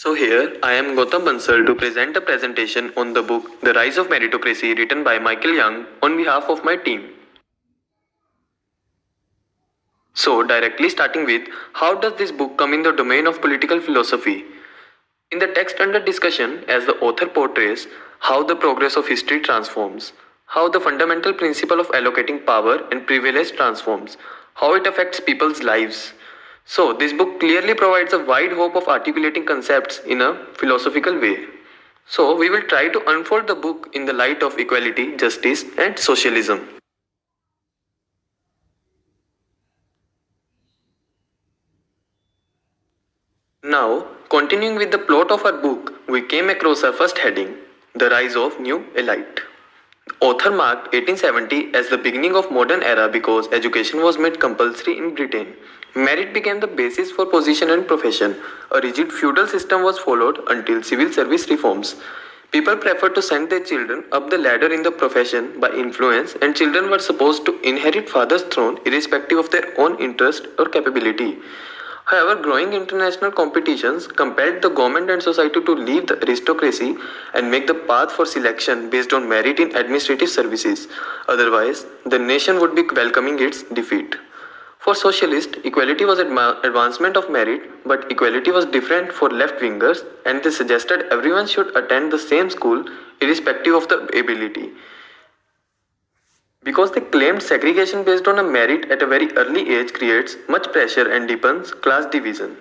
So here I am Gautam Bansal to present a presentation on the book The Rise of Meritocracy written by Michael Young on behalf of my team. So directly starting with, how does this book come in the domain of political philosophy? In the text under discussion, as the author portrays how the progress of history transforms, how the fundamental principle of allocating power and privilege transforms, how it affects people's lives. So, this book clearly provides a wide hope of articulating concepts in a philosophical way. So, we will try to unfold the book in the light of equality, justice, and socialism. Now, continuing with the plot of our book, we came across our first heading, The Rise of New Elite. The author marked 1870 as the beginning of modern era because education was made compulsory in Britain. Merit became the basis for position and profession. A rigid feudal system was followed until civil service reforms. People preferred to send their children up the ladder in the profession by influence, and children were supposed to inherit father's throne irrespective of their own interest or capability. However, growing international competitions compelled the government and society to leave the aristocracy and make the path for selection based on merit in administrative services. Otherwise, the nation would be welcoming its defeat. For socialists, equality was advancement of merit, but equality was different for left-wingers, and they suggested everyone should attend the same school irrespective of the ability. Because they claimed segregation based on a merit at a very early age creates much pressure and deepens class division.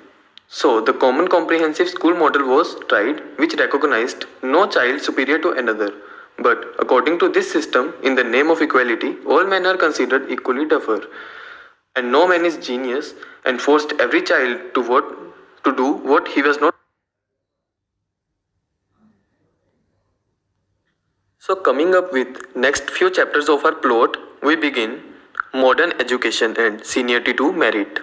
So, the common comprehensive school model was tried, which recognized no child superior to another. But according to this system, in the name of equality, all men are considered equally tougher, and no man is genius, and forced every child to do what he was not. So coming up with next few chapters of our plot, we begin modern education and seniority to merit.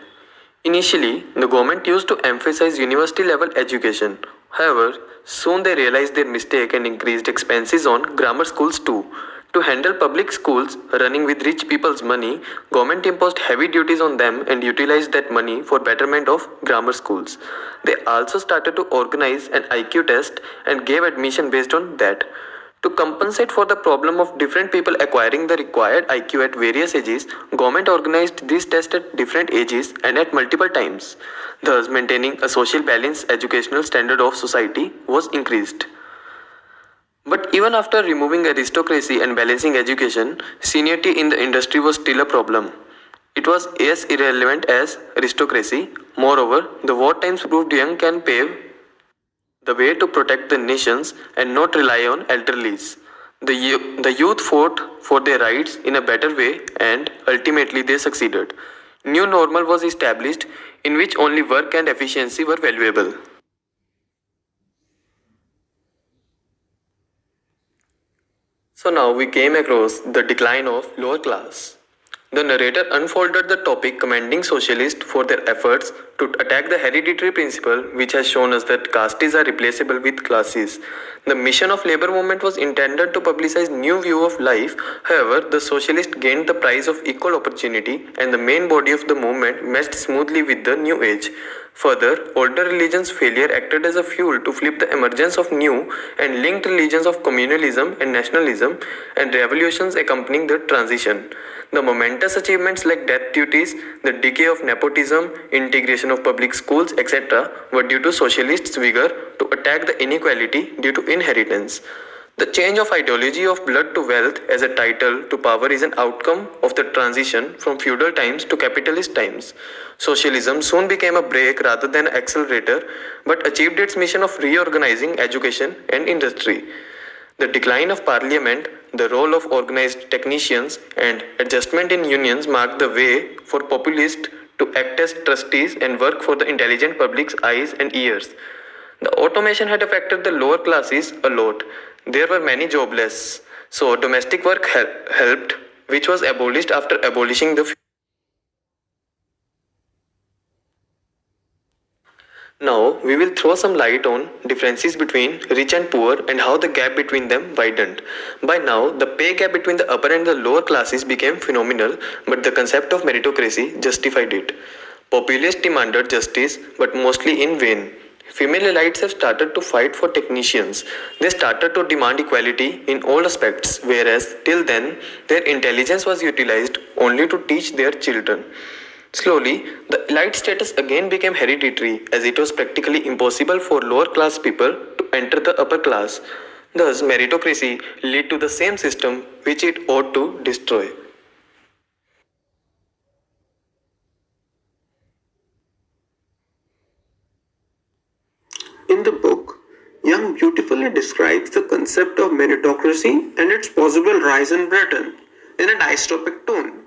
Initially, the government used to emphasize university level education. However, soon they realized their mistake and increased expenses on grammar schools too. To handle public schools running with rich people's money, government imposed heavy duties on them and utilized that money for betterment of grammar schools. They also started to organize an IQ test and gave admission based on that. To compensate for the problem of different people acquiring the required IQ at various ages, government organized these tests at different ages and at multiple times. Thus, maintaining a social balanced educational standard of society was increased. But even after removing aristocracy and balancing education, seniority in the industry was still a problem. It was as irrelevant as aristocracy. Moreover, the war times proved young can pave the way to protect the nations and not rely on elderlies. The youth fought for their rights in a better way and ultimately they succeeded. New normal was established in which only work and efficiency were valuable. So now we came across the decline of lower class. The narrator unfolded the topic commending socialists for their efforts to attack the hereditary principle which has shown us that castes are replaceable with classes. The mission of labor movement was intended to publicize new view of life. However, the socialists gained the prize of equal opportunity and the main body of the movement meshed smoothly with the new age. Further, older religions' failure acted as a fuel to flip the emergence of new and linked religions of communalism and nationalism and revolutions accompanying the transition. The momentous achievements like death duties, the decay of nepotism, integration of public schools, etc., were due to socialists' vigor to attack the inequality due to inheritance. The change of ideology of blood to wealth as a title to power is an outcome of the transition from feudal times to capitalist times. Socialism soon became a brake rather than an accelerator, but achieved its mission of reorganizing education and industry. The decline of parliament, the role of organized technicians, and adjustment in unions marked the way for populists to act as trustees and work for the intelligent public's eyes and ears. The automation had affected the lower classes a lot. There were many jobless. So domestic work helped, which was abolished after abolishing the. Now we will throw some light on differences between rich and poor and how the gap between them widened. By now, the pay gap between the upper and the lower classes became phenomenal, but the concept of meritocracy justified it. Populists demanded justice, but mostly in vain. female elites have started to fight for technicians. They started to demand equality in all aspects, whereas till then their intelligence was utilized only to teach their children. Slowly, the elite status again became hereditary as it was practically impossible for lower class people to enter the upper class. Thus, meritocracy led to the same system which it ought to destroy. In the book, Young beautifully describes the concept of meritocracy and its possible rise in Britain in a dystopic tone.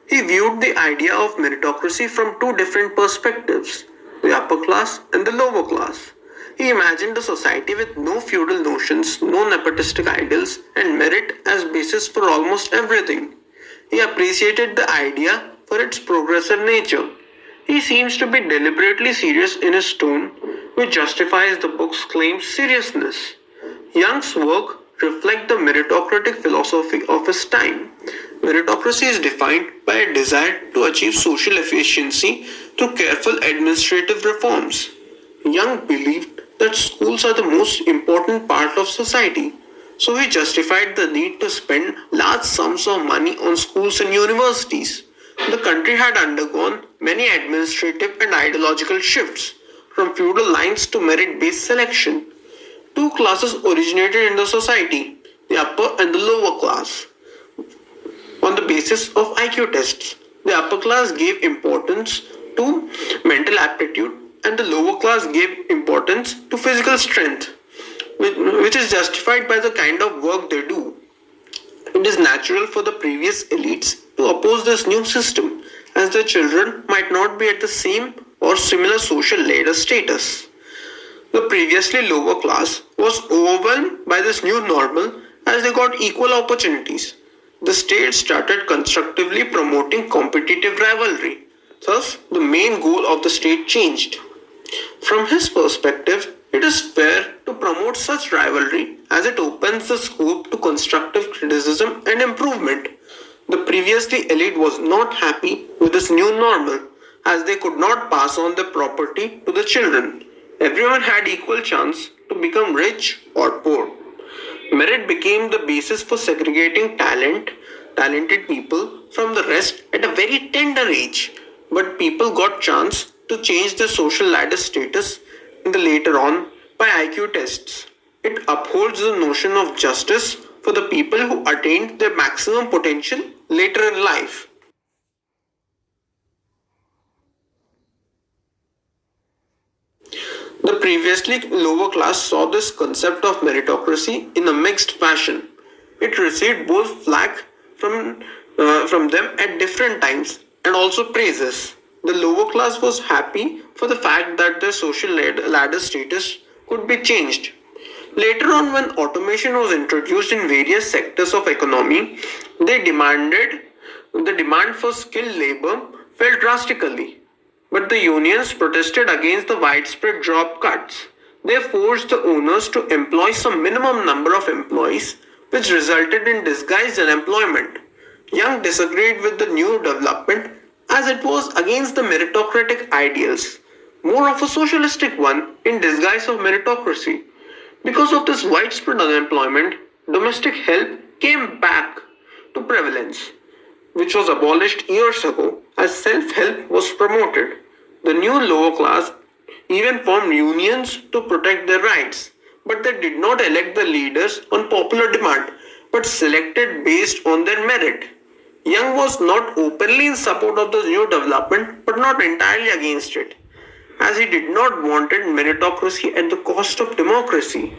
He viewed the idea of meritocracy from two different perspectives, the upper class and the lower class. He imagined a society with no feudal notions, no nepotistic ideals, and merit as basis for almost everything. He appreciated the idea for its progressive nature. He seems to be deliberately serious in his tone, which justifies the book's claimed seriousness. Young's work reflects the meritocratic philosophy of his time. Meritocracy is defined by a desire to achieve social efficiency through careful administrative reforms. Young believed that schools are the most important part of society, so he justified the need to spend large sums of money on schools and universities. The country had undergone many administrative and ideological shifts, from feudal lines to merit based selection. Two classes originated in the society, the upper and the lower class, on the basis of IQ tests. The upper class gave importance to mental aptitude and the lower class gave importance to physical strength, which is justified by the kind of work they do. It is natural for the previous elites to oppose this new system, as their children might not be at the same or similar social ladder status. The previously lower class was overwhelmed by this new normal as they got equal opportunities. The state started constructively promoting competitive rivalry. Thus, the main goal of the state changed. From his perspective, it is fair to promote such rivalry as it opens the scope to constructive criticism and improvement. The previously elite was not happy with this new normal as they could not pass on the property to the children. Everyone had equal chance to become rich or poor. Merit became the basis for segregating talented people from the rest at a very tender age. But people got chance to change their social ladder status in the later on by IQ tests. It upholds the notion of justice for the people who attained their maximum potential later in life. The previously lower class saw this concept of meritocracy in a mixed fashion. It received both flack from them at different times and also praises. The lower class was happy for the fact that their social ladder status could be changed. Later on, when automation was introduced in various sectors of economy, they demanded the demand for skilled labor fell drastically. But the unions protested against the widespread job cuts. They forced the owners to employ some minimum number of employees, which resulted in disguised unemployment. Young disagreed with the new development as it was against the meritocratic ideals, more of a socialistic one in disguise of meritocracy. Because of this widespread unemployment, domestic help came back to prevalence, which was abolished years ago as self help was promoted. The new lower class even formed unions to protect their rights, but they did not elect the leaders on popular demand but selected based on their merit. Young was not openly in support of the new development but not entirely against it, as he did not wanted meritocracy at the cost of democracy.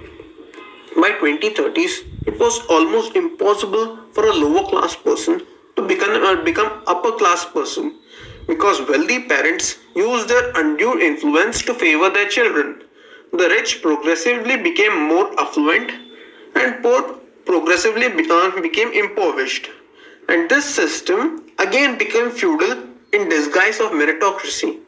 By 2030s, it was almost impossible for a lower class person to become upper class person because wealthy parents used their undue influence to favor their children. The rich progressively became more affluent and poor progressively became impoverished. And this system again became feudal in disguise of meritocracy.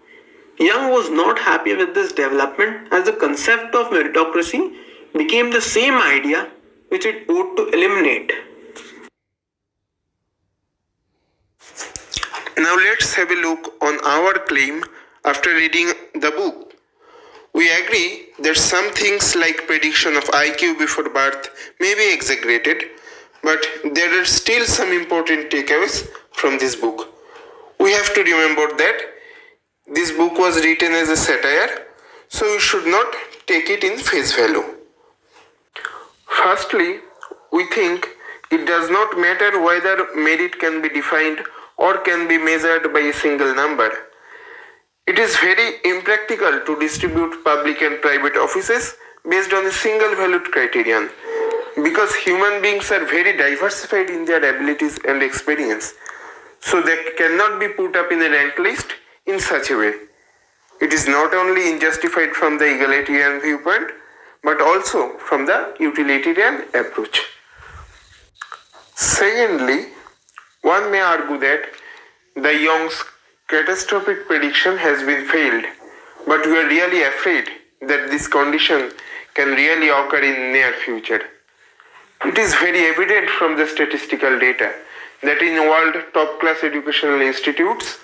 Young was not happy with this development as the concept of meritocracy became the same idea which it ought to eliminate. Now let's have a look on our claim after reading the book. We agree that some things like prediction of IQ before birth may be exaggerated, but there are still some important takeaways from this book. We have to remember that this book was written as a satire, so we should not take it in face value. Firstly, we think it does not matter whether merit can be defined or can be measured by a single number. It is very impractical to distribute public and private offices based on a single valued criterion because human beings are very diversified in their abilities and experience, so they cannot be put up in a rank list in such a way. It is not only unjustified from the egalitarian viewpoint but also from the utilitarian approach. Secondly, one may argue that the Young's catastrophic prediction has been failed, but we are really afraid that this condition can really occur in near future. It is very evident from the statistical data that in world top class educational institutes,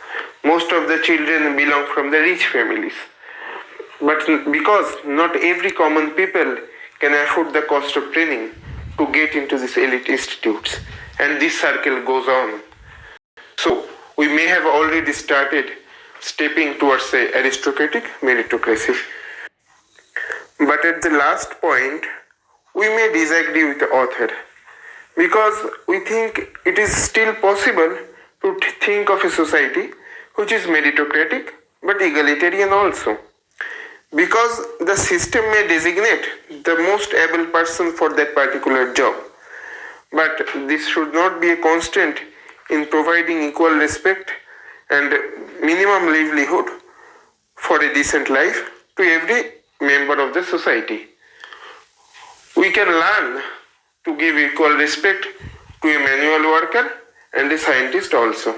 most of the children belong from the rich families. But because not every common people can afford the cost of training to get into these elite institutes, and this circle goes on. So we may have already started stepping towards a aristocratic meritocracy. But at the last point, we may disagree with the author because we think it is still possible to think of a society which is meritocratic but egalitarian also. Because the system may designate the most able person for that particular job. But this should not be a constant in providing equal respect and minimum livelihood for a decent life to every member of the society. We can learn to give equal respect to a manual worker and a scientist also.